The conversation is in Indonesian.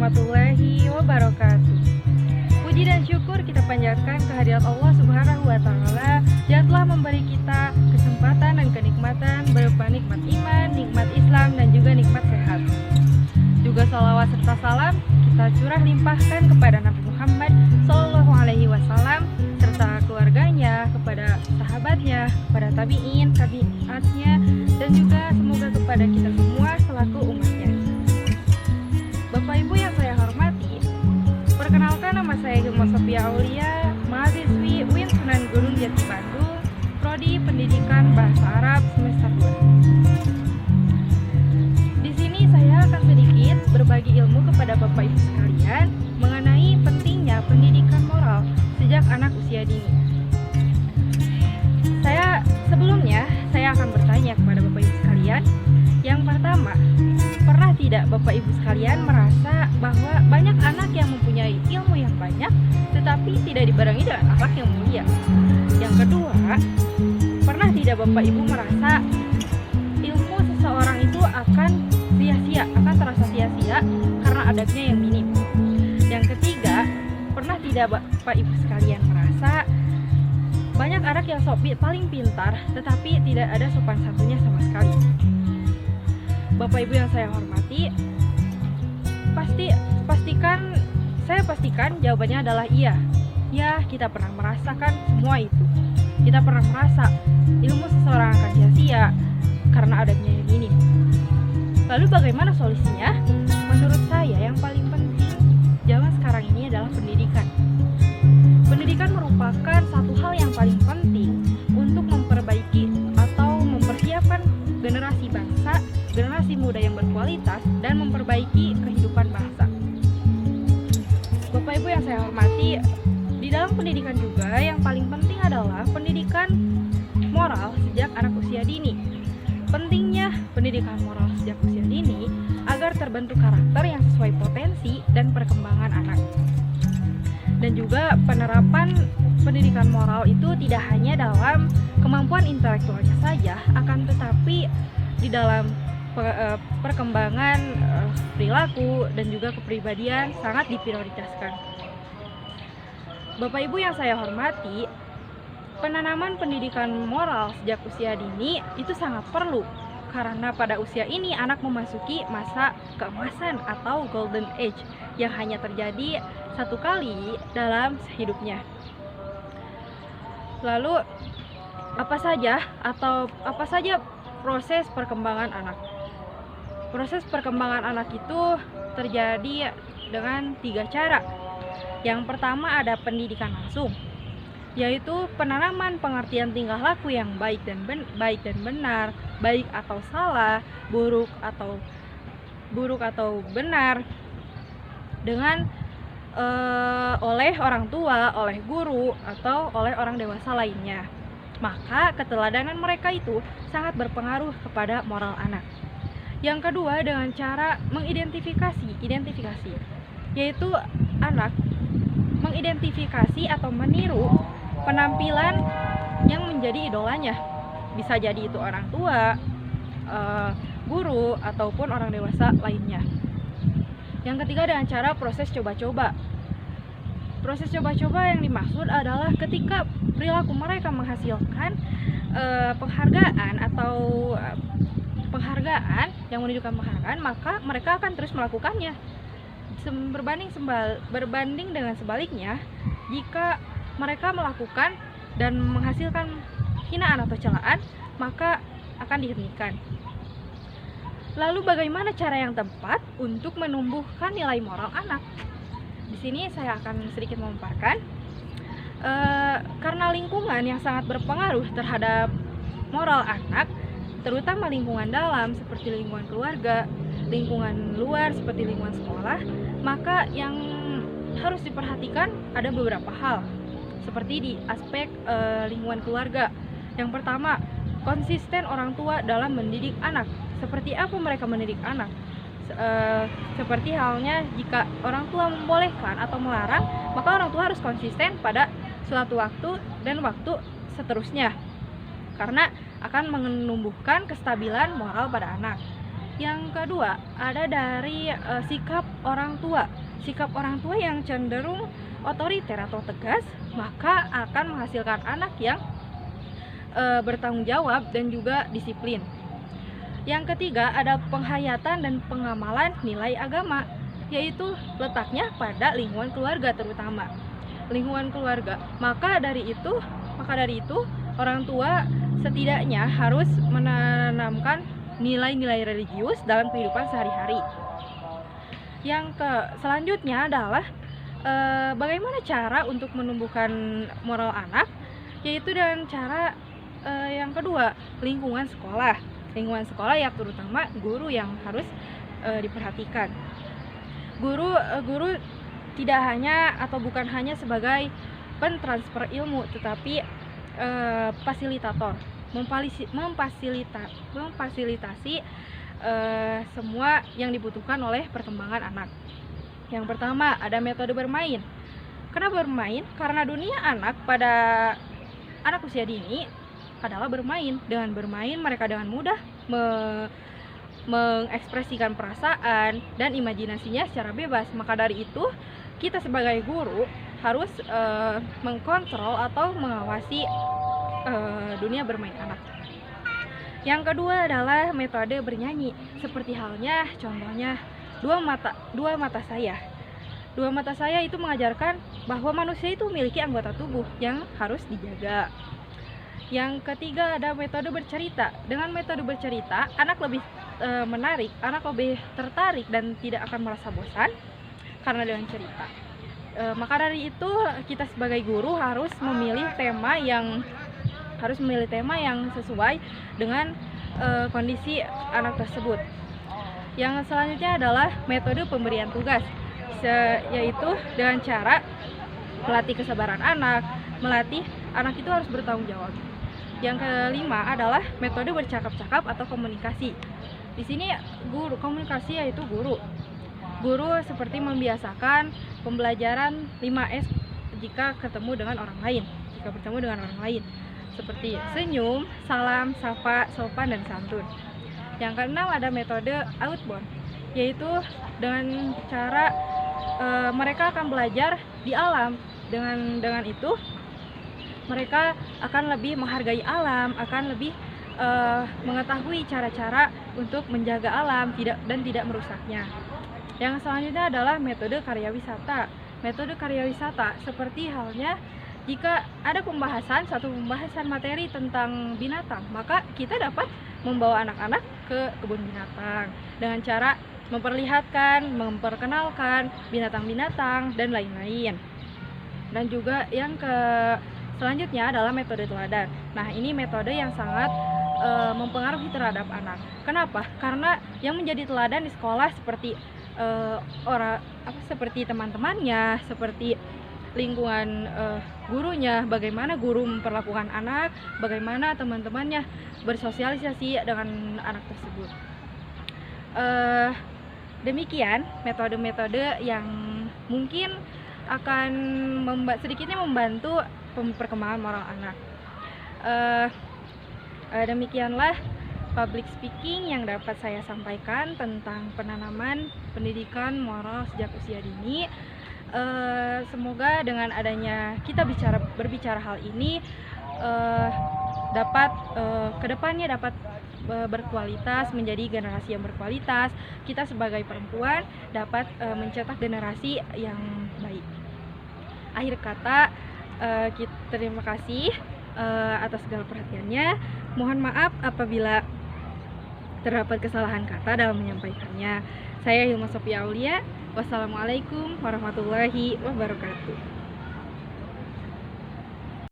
warahmatullahi wabarakatuh. Puji dan syukur kita panjatkan kehadirat Allah Subhanahu wa Ta'ala yang telah memberi kita kesempatan dan kenikmatan berupa nikmat iman, nikmat Islam, dan juga nikmat sehat. Juga salawat serta salam kita curah limpahkan kepada Nabi Muhammad Sallallahu Alaihi Wasallam serta keluarganya, kepada sahabatnya, kepada tabiin, tabiatnya, dan juga semoga kepada kita semua selaku umatnya. Bapak Ibu yang saya hormati, perkenalkan nama saya Hilma Sofia Aulia, mahasiswi UIN Sunan Gunung Jati Bandung, Prodi Pendidikan Bahasa Arab semester 2. Di sini saya akan sedikit berbagi ilmu kepada Bapak Ibu sekalian mengenai pentingnya pendidikan moral sejak anak usia dini. Sebelumnya saya akan bertanya kepada Bapak Ibu sekalian. Yang pertama, pernah tidak Bapak Ibu sekalian merasa bahwa banyak anak yang mempunyai ilmu yang banyak tetapi tidak dibarengi dengan akhlak yang mulia? Yang kedua, pernah tidak Bapak Ibu merasa ilmu seseorang itu akan sia-sia, akan terasa sia-sia karena adabnya yang minim? Yang ketiga, pernah tidak Bapak Ibu sekalian merasa banyak anak yang paling pintar tetapi tidak ada sopan santunnya sama sekali? Bapak Ibu yang saya hormati, saya pastikan jawabannya adalah iya. Ya, kita pernah merasakan semua itu. Kita pernah merasa ilmu seseorang akan sia-sia karena adabnya yang minim. Lalu bagaimana solusinya? Menurut saya yang paling penting zaman sekarang ini adalah pendidikan. Pendidikan merupakan satu hal yang paling penting untuk memperbaiki atau mempersiapkan generasi bangsa, generasi muda yang berkualitas, dan memperbaiki kehidupan bangsa. Bapak Ibu yang saya hormati, di dalam pendidikan juga yang paling penting adalah pendidikan moral sejak anak usia dini. Pentingnya pendidikan moral sejak usia dini agar terbentuk karakter yang sesuai potensi dan perkembangan anak. Dan juga penerapan pendidikan moral itu tidak hanya dalam kemampuan intelektualnya saja, akan tetapi di dalam perkembangan perilaku dan juga kepribadian sangat diprioritaskan. Bapak Ibu yang saya hormati, penanaman pendidikan moral sejak usia dini itu sangat perlu karena pada usia ini anak memasuki masa keemasan atau golden age yang hanya terjadi satu kali dalam hidupnya. Lalu apa saja proses perkembangan anak? Proses perkembangan anak itu terjadi dengan 3 cara. Yang pertama ada pendidikan langsung, yaitu penanaman pengertian tingkah laku yang baik dan benar, baik atau salah, buruk atau benar dengan oleh orang tua, oleh guru, atau oleh orang dewasa lainnya. Maka keteladanan mereka itu sangat berpengaruh kepada moral anak. Yang kedua dengan cara identifikasi, yaitu anak mengidentifikasi atau meniru penampilan yang menjadi idolanya. Bisa jadi itu orang tua, guru, ataupun orang dewasa lainnya. Yang ketiga dengan cara proses coba-coba. Proses coba-coba yang dimaksud adalah ketika perilaku mereka menghasilkan penghargaan yang menunjukkan penghargaan, maka mereka akan terus melakukannya. Berbanding dengan sebaliknya, jika mereka melakukan dan menghasilkan hinaan atau celaan, maka akan dihentikan. Lalu bagaimana cara yang tepat untuk menumbuhkan nilai moral anak? Di sini saya akan sedikit memaparkan. Karena lingkungan yang sangat berpengaruh terhadap moral anak, terutama lingkungan dalam seperti lingkungan keluarga, lingkungan luar seperti lingkungan sekolah, maka yang harus diperhatikan ada beberapa hal. Seperti di aspek lingkungan keluarga. Yang pertama, konsisten orang tua dalam mendidik anak. Seperti apa mereka mendidik anak? Seperti halnya jika orang tua membolehkan atau melarang, maka orang tua harus konsisten pada suatu waktu dan waktu seterusnya, karena akan menumbuhkan kestabilan moral pada anak. Yang kedua, ada dari sikap orang tua. Sikap orang tua yang cenderung otoriter atau tegas, maka akan menghasilkan anak yang bertanggung jawab dan juga disiplin. Yang ketiga, ada penghayatan dan pengamalan nilai agama, yaitu letaknya pada lingkungan keluarga terutama. Lingkungan keluarga. Maka dari itu orang tua setidaknya harus menanamkan nilai-nilai religius dalam kehidupan sehari-hari. Selanjutnya adalah bagaimana cara untuk menumbuhkan moral anak, yaitu dengan cara yang kedua, lingkungan sekolah. Lingkungan sekolah ya terutama guru yang harus diperhatikan. Guru tidak hanya atau bukan hanya sebagai pentransfer ilmu, tetapi fasilitator, memfasilitasi semua yang dibutuhkan oleh perkembangan anak. Yang pertama, ada metode bermain. Kenapa bermain? Karena dunia anak pada anak usia dini adalah bermain. Dengan bermain mereka dengan mudah mengekspresikan perasaan dan imajinasinya secara bebas. Maka dari itu kita sebagai guru harus mengkontrol atau mengawasi dunia bermain anak. Yang kedua adalah metode bernyanyi. Seperti halnya contohnya dua mata saya. Dua mata saya itu mengajarkan bahwa manusia itu memiliki anggota tubuh yang harus dijaga. Yang ketiga ada metode bercerita. Dengan metode bercerita, anak lebih menarik, anak lebih tertarik dan tidak akan merasa bosan karena dengan cerita. Maka dari itu kita sebagai guru harus memilih tema yang sesuai dengan kondisi anak tersebut. Yang selanjutnya adalah metode pemberian tugas, yaitu dengan cara melatih kesabaran anak, melatih anak itu harus bertanggung jawab. Yang kelima adalah metode bercakap-cakap atau komunikasi. Di sini komunikasi yaitu guru. Guru seperti membiasakan pembelajaran 5S jika bertemu dengan orang lain. Seperti senyum, salam, sapa, sopan, dan santun. Yang keenam ada metode outbound, yaitu dengan cara mereka akan belajar di alam. Dengan itu mereka akan lebih menghargai alam, akan lebih mengetahui cara-cara untuk menjaga alam dan tidak merusaknya. Yang selanjutnya adalah metode karya wisata. Metode karya wisata seperti halnya jika ada satu pembahasan materi tentang binatang, maka kita dapat membawa anak-anak ke kebun binatang dengan cara memperkenalkan binatang-binatang dan lain-lain. Dan juga yang selanjutnya adalah metode teladan. Nah, ini metode yang sangat mempengaruhi terhadap anak. Kenapa? Karena yang menjadi teladan di sekolah seperti seperti teman-temannya, seperti lingkungan gurunya, bagaimana guru memperlakukan anak, bagaimana teman-temannya bersosialisasi dengan anak tersebut. Demikian metode-metode yang mungkin akan sedikitnya membantu perkembangan moral anak. Demikianlah public speaking yang dapat saya sampaikan tentang penanaman pendidikan moral sejak usia dini. Semoga dengan adanya kita berbicara hal ini dapat kedepannya dapat berkualitas, menjadi generasi yang berkualitas. Kita sebagai perempuan dapat mencetak generasi yang baik. Akhir kata, terima kasih atas segala perhatiannya. Mohon maaf apabila terdapat kesalahan kata dalam menyampaikannya. Saya Hilma Sophia Aulia. Wassalamualaikum warahmatullahi wabarakatuh.